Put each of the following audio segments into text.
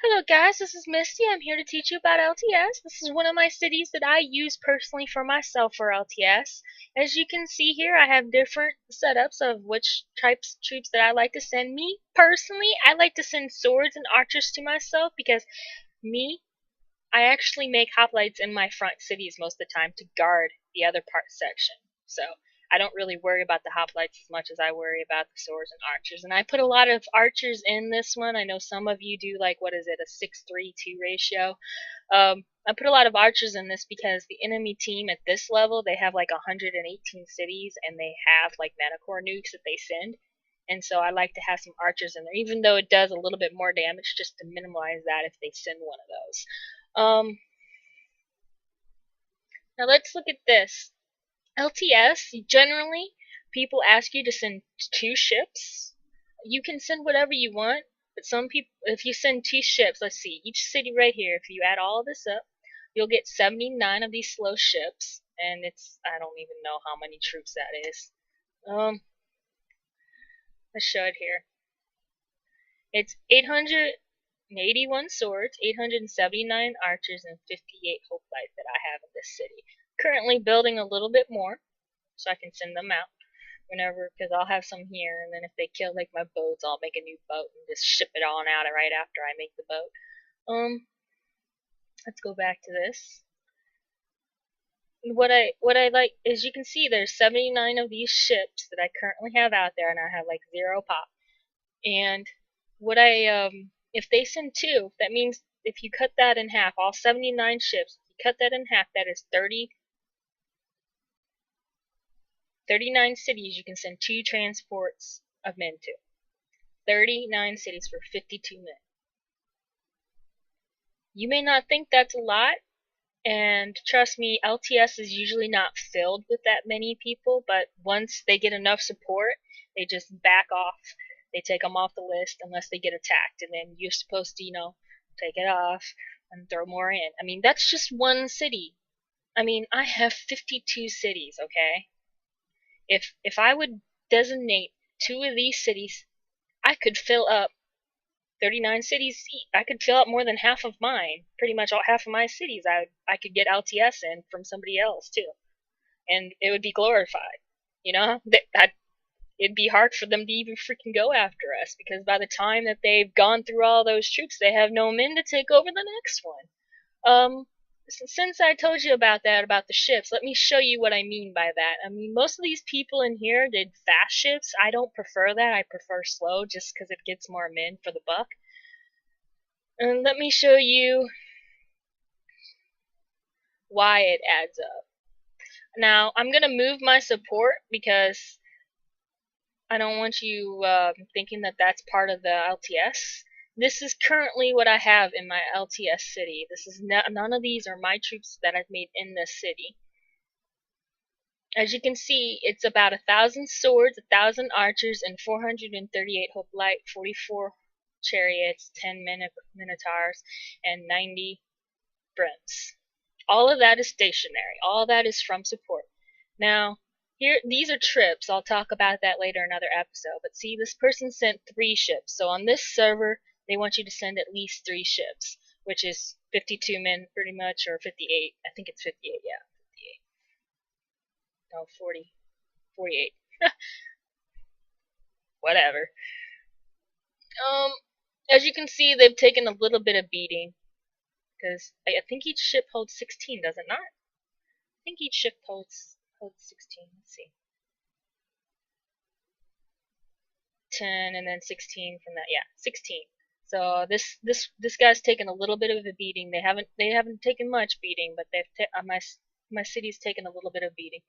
Hello guys, this is Misty. I'm here to teach you about LTS. This is one of my cities that I use personally for myself for LTS. As you can see here, I have different setups of which types of troops that I like to send. Me, personally, I like to send swords and archers to myself because me, I actually make hoplites in my front cities most of the time to guard the other part section. So I don't really worry about the hoplites as much as I worry about the swords and archers. And I put a lot of archers in this one. I know some of you do like, what is it, a 6-3-2 ratio. I put a lot of archers in this because the enemy team at this level, they have like 118 cities and they have like Metacore nukes that they send. And so I like to have some archers in there, even though it does a little bit more damage just to minimize that if they send one of those. Now let's look at this. LTS, generally, people ask you to send 2 ships. You can send whatever you want, but some people, if you send 2 ships, let's see, each city right here, if you add all this up, you'll get 79 of these slow ships, and it's, I don't even know how many troops that is. Let's show it here. It's 881 swords, 879 archers, and 58 hoplites that I have in this city. Currently building a little bit more, so I can send them out whenever, because I'll have some here, and then if they kill like my boats, I'll make a new boat and just ship it on out right after I make the boat. Let's go back to this. What I like is you can see there's 79 of these ships that I currently have out there, and I have like 0 pop. And what if they send 2, that means if you cut that in half, all 79 ships, if you cut that in half, that is 39 cities you can send 2 transports of men to. 39 cities for 52 men. You may not think that's a lot, and trust me, LTS is usually not filled with that many people, but once they get enough support, they just back off. They take them off the list unless they get attacked, and then you're supposed to, take it off and throw more in. I mean, that's just one city. I mean, I have 52 cities, okay? If I would designate 2 of these cities, I could fill up 39 cities. I could fill up more than half of mine. Pretty much all half of my cities I could get LTS in from somebody else too. And it would be glorified. It'd be hard for them to even freaking go after us because by the time that they've gone through all those troops, they have no men to take over the next one. Since I told you about that, about the ships, let me show you what I mean by that. I mean, most of these people in here did fast ships. I don't prefer that. I prefer slow just because it gets more men for the buck. And let me show you why it adds up. Now, I'm going to move my support because I don't want you thinking that that's part of the LTS. This is currently what I have in my LTS city. This is none of these are my troops that I've made in this city. As you can see, it's about 1,000 swords, 1,000 archers, and 438 hoplite, 44 chariots, 10 minotaurs, and 90 brims. All of that is stationary. All that is from support. Now, these are trips. I'll talk about that later in another episode. But see, this person sent 3 ships. So on this server, they want you to send at least 3 ships, which is 52 men pretty much, or 58. I think it's 58, yeah. 58. No, 40. 48. Whatever. As you can see, they've taken a little bit of beating. Because I think each ship holds 16, does it not? I think each ship holds 16. Let's see. 10 and then 16 from that. Yeah, 16. So this guy's taken a little bit of a beating. They haven't taken much beating, but my city's taken a little bit of beating.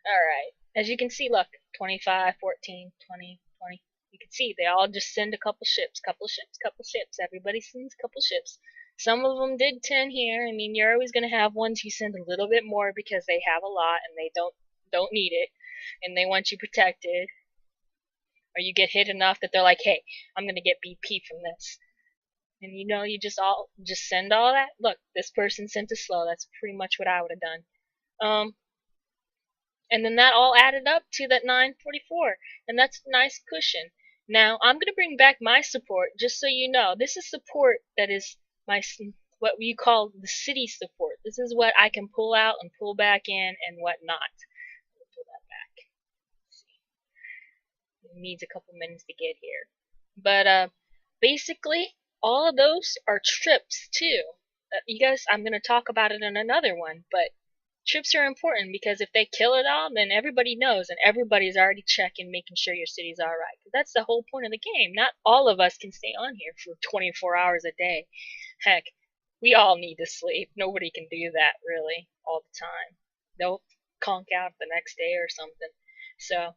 All right. As you can see, look, 25, 14, 20, 20. You can see they all just send a couple ships, couple ships, couple ships. Everybody sends a couple ships. Some of them did 10 here. I mean, you're always going to have ones who send a little bit more because they have a lot and they don't need it and they want you protected. Or you get hit enough that they're like, hey, I'm going to get BP from this. And you just send all that. Look, this person sent a slow. That's pretty much what I would have done. And then that all added up to that 944. And that's a nice cushion. Now, I'm going to bring back my support, just so you know. This is support that is what we call the city support. This is what I can pull out and pull back in and whatnot. Pull that back. It needs a couple minutes to get here. But basically, all of those are trips too. You guys, I'm going to talk about it in another one, but trips are important because if they kill it all, then everybody knows and everybody's already checking, making sure your city's alright. That's the whole point of the game. Not all of us can stay on here for 24 hours a day. Heck, we all need to sleep. Nobody can do that really all the time. They'll conk out the next day or something. So,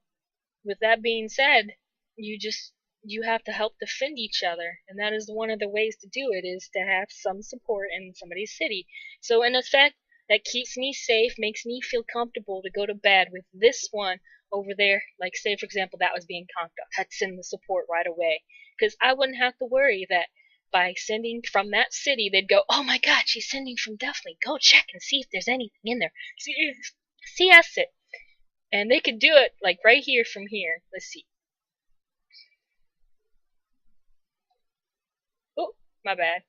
with that being said, you have to help defend each other, and that is one of the ways to do it is to have some support in somebody's city. So in effect, that keeps me safe, makes me feel comfortable to go to bed with this one over there. Like say for example that was being conked up, I'd send the support right away because I wouldn't have to worry that by sending from that city they'd go, oh my god, she's sending from Definitely, go check and see if there's anything in there. CS it. And they could do it like right here from here. Let's see. Oh, my bad.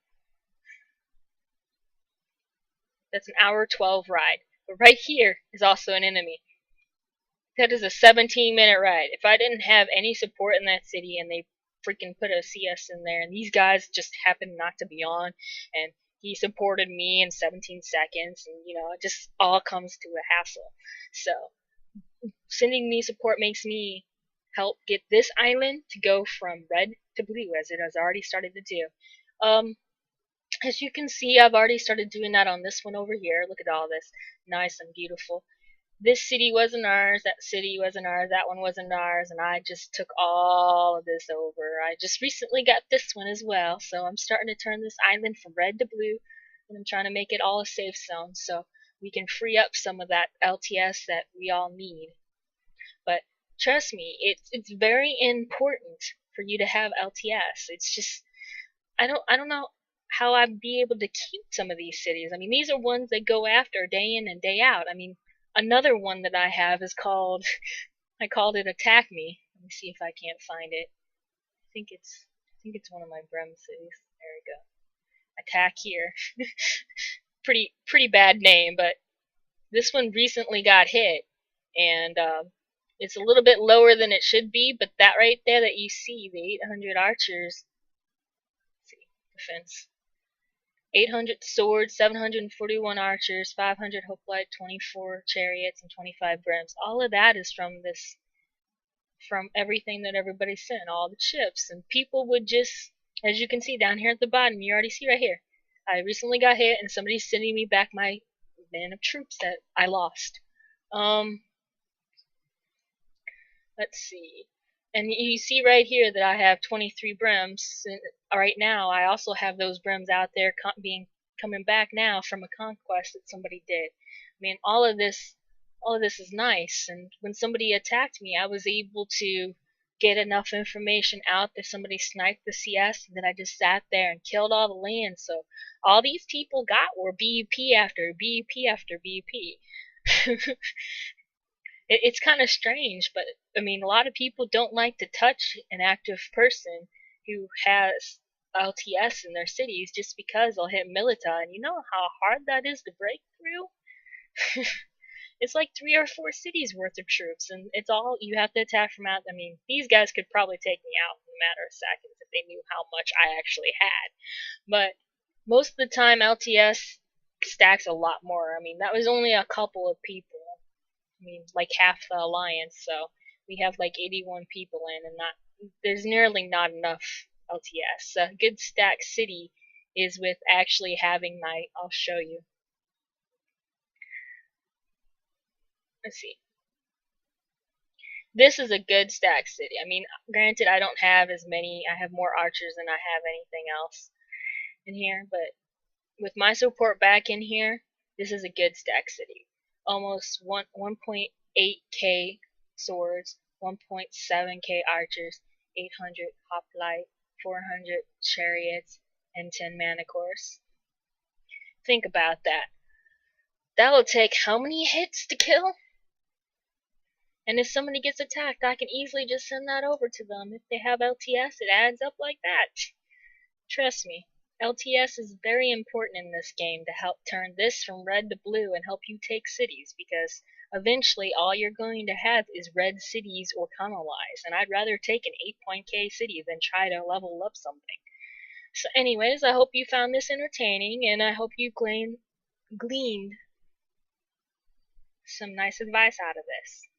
That's an hour 12 ride. But right here is also an enemy. That is a 17-minute ride. If I didn't have any support in that city and they freaking put a CS in there and these guys just happened not to be on and he supported me in 17 seconds and it just all comes to a hassle. So sending me support makes me help get this island to go from red to blue as it has already started to do. As you can see, I've already started doing that on this one over here. Look at all this. Nice and beautiful. This city wasn't ours, that city wasn't ours, that one wasn't ours, and I just took all of this over. I just recently got this one as well, so I'm starting to turn this island from red to blue, and I'm trying to make it all a safe zone so we can free up some of that LTS that we all need. But trust me, it's very important for you to have LTS. It's just I don't know how I'd be able to keep some of these cities. I mean, these are ones that go after day in and day out. I mean, another one that I have is called I called it Attack Me. Let me see if I can't find it. I think it's one of my Brem cities. There we go. Attack Here. Pretty bad name, but this one recently got hit, and it's a little bit lower than it should be. But that right there that you see, the 800 archers. Let's see, defense. 800 swords, 741 archers, 500 hoplite, 24 chariots, and 25 brims. All of that is from everything that everybody sent, all the chips. And people would just, as you can see down here at the bottom, you already see right here, I recently got hit and somebody's sending me back my band of troops that I lost. Let's see. And you see right here that I have 23 brims. And right now, I also have those brims out there coming back now from a conquest that somebody did. I mean, all of this is nice. And when somebody attacked me, I was able to get enough information out that somebody sniped the CS, and then I just sat there and killed all the land. So all these people got were BUP after BUP after BUP. It's kind of strange, but I mean, a lot of people don't like to touch an active person who has LTS in their cities just because they'll hit Milita, and you know how hard that is to break through? It's like 3 or 4 cities worth of troops, and it's all you have to attack from out. I mean, these guys could probably take me out in a matter of seconds if they knew how much I actually had. But most of the time, LTS stacks a lot more. I mean, that was only a couple of people. I mean, like half the alliance, so we have like 81 people in, and there's nearly not enough LTS. A good stack city is with actually having I'll show you. Let's see. This is a good stack city. I mean, granted, I don't have as many. I have more archers than I have anything else in here, but with my support back in here, this is a good stack city. Almost 1.8k swords, 1.7k archers, 800 hoplite, 400 chariots, and 10 mana cores. Think about that. That'll take how many hits to kill? And if somebody gets attacked, I can easily just send that over to them. If they have LTS, it adds up like that. Trust me, LTS is very important in this game to help turn this from red to blue and help you take cities, because eventually all you're going to have is red cities or Kamawais, and I'd rather take an 8-point K city than try to level up something. So anyways, I hope you found this entertaining, and I hope you gleaned some nice advice out of this.